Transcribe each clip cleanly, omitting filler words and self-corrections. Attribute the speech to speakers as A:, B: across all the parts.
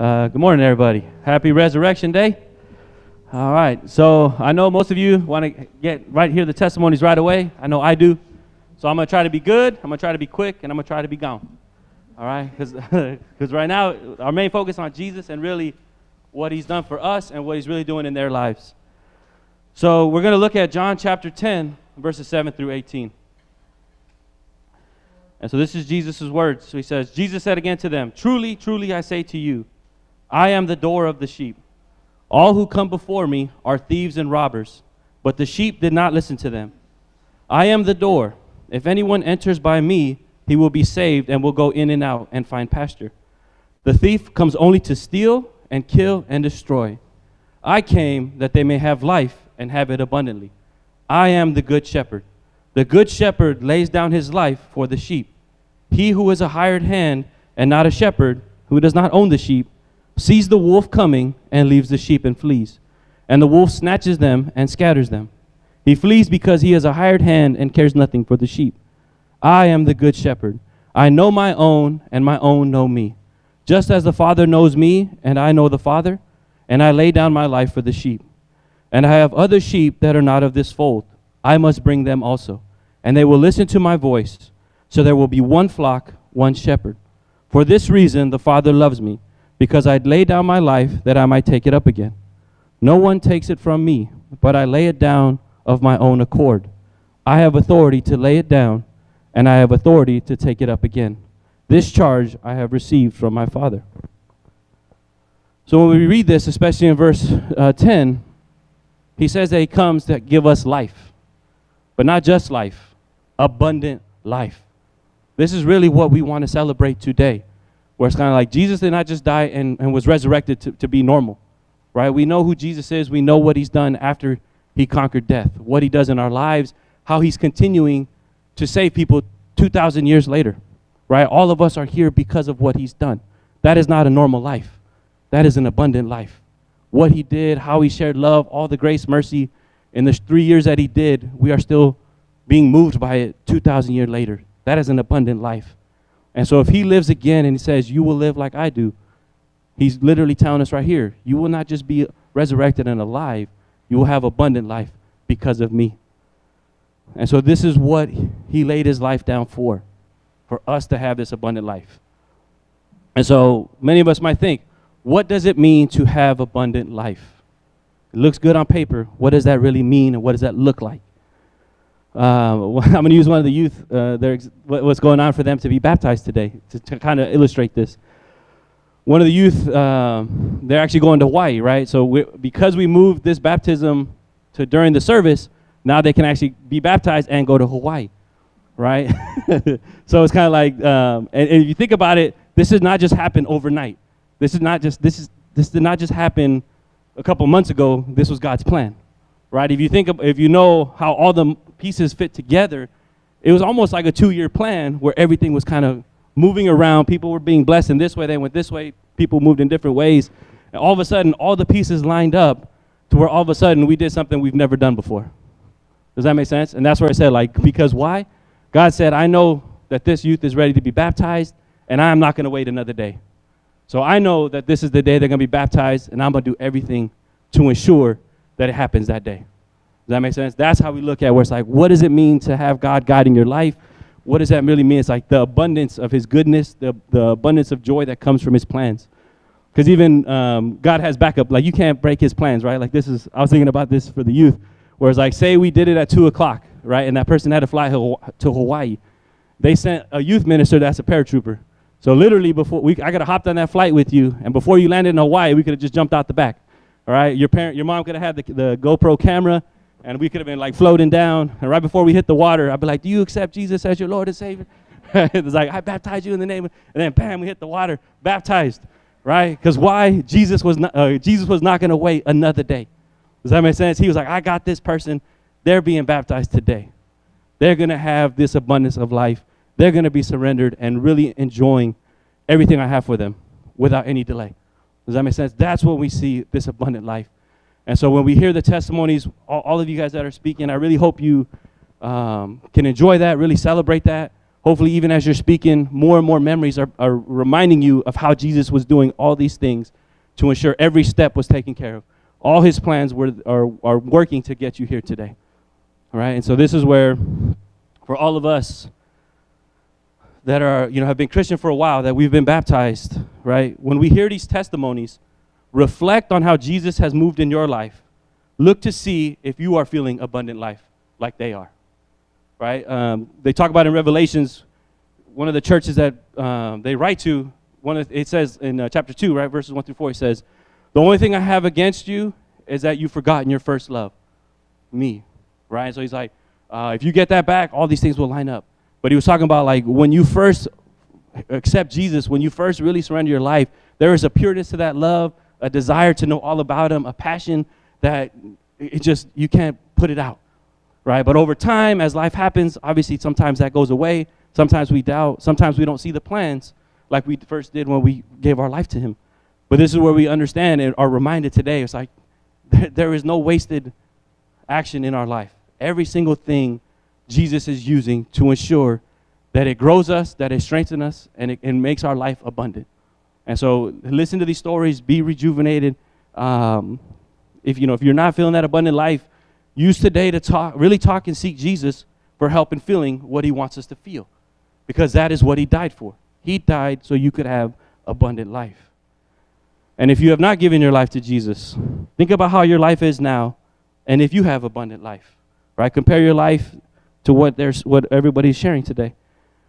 A: Good morning, everybody. Happy Resurrection Day. All right, so I know most of you want to get right here the testimonies right away. I know I do. So I'm going to try to be good, I'm going to try to be quick, and I'm going to try to be gone. All right, because right now our main focus on Jesus and really what he's done for us and what he's really doing in their lives. So we're going to look at John chapter 10, verses 7 through 18. And so this is Jesus' words. So he says, Jesus said again to them, "Truly, truly, I say to you, I am the door of the sheep. All who come before me are thieves and robbers, but the sheep did not listen to them. I am the door. If anyone enters by me, he will be saved and will go in and out and find pasture. The thief comes only to steal and kill and destroy. I came that they may have life and have it abundantly. I am the good shepherd. The good shepherd lays down his life for the sheep. He who is a hired hand and not a shepherd, who does not own the sheep, sees the wolf coming and leaves the sheep and flees. And the wolf snatches them and scatters them. He flees because he is a hired hand and cares nothing for the sheep. I am the good shepherd. I know my own, and my own know me. Just as the Father knows me, and I know the Father, and I lay down my life for the sheep. And I have other sheep that are not of this fold. I must bring them also, and they will listen to my voice. So there will be one flock, one shepherd. For this reason the Father loves me, because I lay down my life that I might take it up again. No one takes it from me, but I lay it down of my own accord. I have authority to lay it down, and I have authority to take it up again. This charge I have received from my Father." So when we read this, especially in verse 10, he says that he comes to give us life, but not just life, abundant life. This is really what we want to celebrate today, where it's kind of like Jesus did not just die and was resurrected to be normal, right? We know who Jesus is. We know what he's done after he conquered death, what he does in our lives, how he's continuing to save people 2,000 years later, right? All of us are here because of what he's done. That is not a normal life. That is an abundant life. What he did, how he shared love, all the grace, mercy, in the 3 years that he did, we are still being moved by it 2,000 years later. That is an abundant life. And so if he lives again and he says, you will live like I do, he's literally telling us right here, you will not just be resurrected and alive, you will have abundant life because of me. And so this is what he laid his life down for us to have this abundant life. And so many of us might think, what does it mean to have abundant life? It looks good on paper. What does that really mean, and what does that look like? I'm going to use one of the youth, what's going on for them to be baptized today to kind of illustrate this. One of the youth, they're actually going to Hawaii, right? So because we moved this baptism to during the service, now they can actually be baptized and go to Hawaii, right? So it's kind of like, and if you think about it, this did not just happen overnight. This did not just happen a couple months ago. This was God's plan, right? If you know how all the pieces fit together, it was almost like a 2-year plan where everything was kind of moving around. People were being blessed in this way. They went this way. People moved in different ways. And all of a sudden, all the pieces lined up to where all of a sudden we did something we've never done before. Does that make sense? And that's where I said, like, because why? God said, I know that this youth is ready to be baptized, and I am not going to wait another day. So I know that this is the day they're going to be baptized, and I'm going to do everything to ensure that it happens that day. Does that make sense? That's how we look at where it's like, what does it mean to have God guiding your life? What does that really mean? It's like the abundance of his goodness, the abundance of joy that comes from his plans. Because even God has backup. Like, you can't break his plans, right? Like, I was thinking about this for the youth, where it's like, say we did it at 2 o'clock, right? And that person had to fly to Hawaii. They sent a youth minister that's a paratrooper. So literally I could have hopped on that flight with you, and before you landed in Hawaii, we could have just jumped out the back. All right? Your mom could have had the GoPro camera, and we could have been like floating down. And right before we hit the water, I'd be like, do you accept Jesus as your Lord and Savior? It's like, I baptize you in the name of, and then bam, we hit the water, baptized, right? Because why? Jesus was not going to wait another day. Does that make sense? He was like, I got this person. They're being baptized today. They're going to have this abundance of life. They're going to be surrendered and really enjoying everything I have for them without any delay. Does that make sense? That's what we see, this abundant life. And so when we hear the testimonies, all of you guys that are speaking, I really hope you can enjoy that, really celebrate that, hopefully even as you're speaking, more and more memories are reminding you of how Jesus was doing all these things to ensure every step was taken care of. All his plans are working to get you here today. All right, and so this is where, for all of us that are, have been Christian for a while, that we've been baptized, right? When we hear these testimonies, reflect on how Jesus has moved in your life. Look to see if you are feeling abundant life like they are, right? They talk about in Revelations, one of the churches that they write to, it says in chapter 2, right, verses 1 through 4, it says, the only thing I have against you is that you've forgotten your first love, me, right? So he's like, if you get that back, all these things will line up. But he was talking about, like, when you first accept Jesus, when you first really surrender your life, there is a pureness to that love, a desire to know all about him, a passion that you can't put it out, right? But over time, as life happens, obviously sometimes that goes away. Sometimes we doubt. Sometimes we don't see the plans like we first did when we gave our life to him. But this is where we understand and are reminded today. It's like there is no wasted action in our life. Every single thing Jesus is using to ensure that it grows us, that it strengthens us, and it makes our life abundant. And so listen to these stories, be rejuvenated. If you're not feeling that abundant life, use today to really talk and seek Jesus for help in feeling what he wants us to feel, because that is what he died for. He died so you could have abundant life. And if you have not given your life to Jesus, think about how your life is now, and if you have abundant life, right? Compare your life to what everybody's sharing today,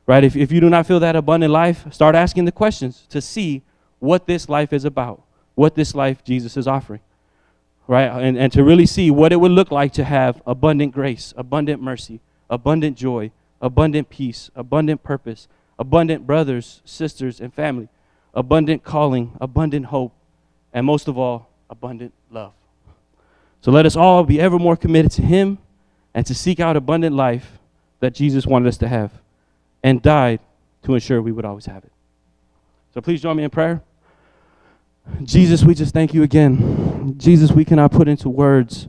A: right? If you do not feel that abundant life, start asking the questions to see what this life is about, what this life Jesus is offering, right? And to really see what it would look like to have abundant grace, abundant mercy, abundant joy, abundant peace, abundant purpose, abundant brothers, sisters, and family, abundant calling, abundant hope, and most of all, abundant love. So let us all be ever more committed to him and to seek out abundant life that Jesus wanted us to have and died to ensure we would always have it. So please join me in prayer. Jesus, we just thank you again. Jesus, we cannot put into words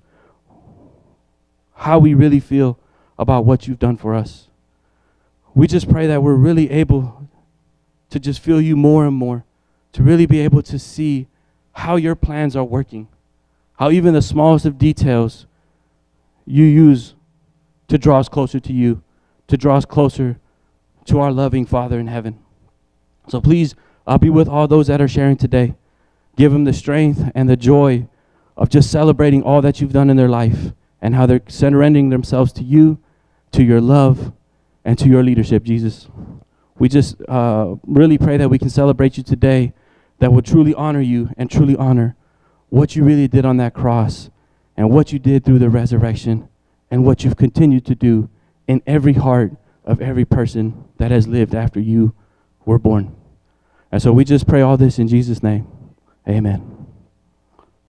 A: how we really feel about what you've done for us. We just pray that we're really able to just feel you more and more, to really be able to see how your plans are working, how even the smallest of details you use to draw us closer to you, to draw us closer to our loving Father in heaven. So please be with all those that are sharing today. Give them the strength and the joy of just celebrating all that you've done in their life and how they're surrendering themselves to you, to your love, and to your leadership, Jesus. We just really pray that we can celebrate you today, that will truly honor you and truly honor what you really did on that cross and what you did through the resurrection and what you've continued to do in every heart of every person that has lived after you were born. And so we just pray all this in Jesus' name. Amen.